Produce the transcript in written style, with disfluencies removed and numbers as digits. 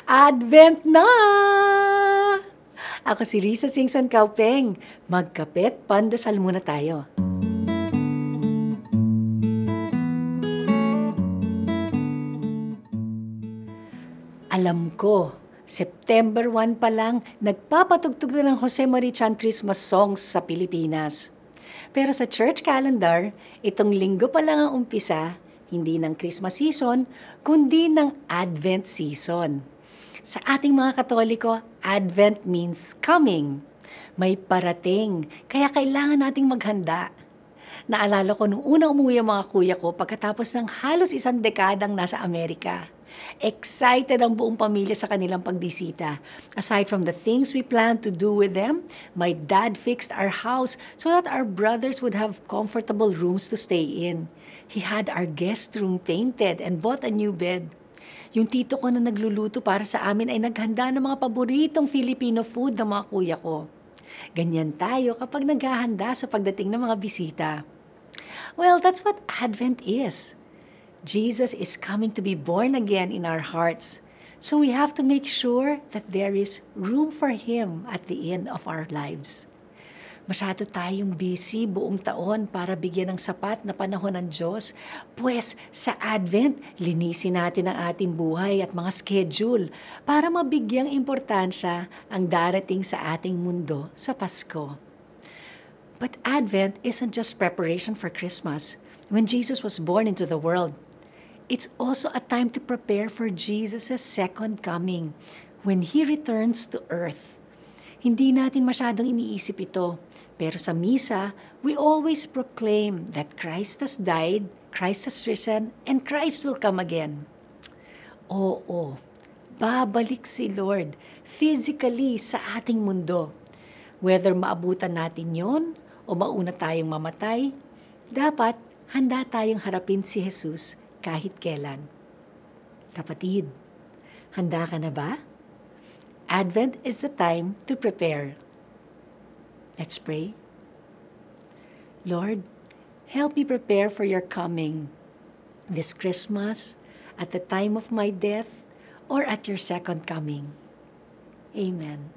Advent na! Ako si Risa Singson Kaupeng. Magkapet, pandasal muna tayo. Alam ko, September 1 pa lang, nagpapatugtog na ng Jose Marichan Christmas songs sa Pilipinas. Pero sa church calendar, itong linggo pa lang ang umpisa, hindi ng Christmas season, kundi ng Advent season. Sa ating mga Katoliko, Advent means coming. May parating, kaya kailangan nating maghanda. Naalala ko nung una umuwi ang mga kuya ko pagkatapos ng halos isang dekadang nasa Amerika. Excited ang buong pamilya sa kanilang pagbisita. Aside from the things we planned to do with them, my dad fixed our house so that our brothers would have comfortable rooms to stay in. He had our guest room painted and bought a new bed. Yung tito ko na nagluluto para sa amin ay naghanda ng mga paboritong Filipino food ng mga kuya ko. Ganyan tayo kapag naghahanda sa pagdating ng mga bisita. Well, that's what Advent is. Jesus is coming to be born again in our hearts. So we have to make sure that there is room for Him at the end of our lives. Masyado tayong busy buong taon para bigyan ng sapat na panahon ng Diyos. Pues sa Advent, linisin natin ang ating buhay at mga schedule para mabigyang importansya ang darating sa ating mundo sa Pasko. But Advent isn't just preparation for Christmas. When Jesus was born into the world, it's also a time to prepare for Jesus' second coming when He returns to earth. Hindi natin masyadong iniisip ito, pero sa misa, we always proclaim that Christ has died, Christ has risen, and Christ will come again. Oo, babalik si Lord physically sa ating mundo. Whether maabutan natin yon o mauna tayong mamatay, dapat handa tayong harapin si Jesus kahit kailan. Kapatid, handa ka na ba? Advent is the time to prepare. Let's pray. Lord, help me prepare for your coming this Christmas, at the time of my death, or at your second coming. Amen.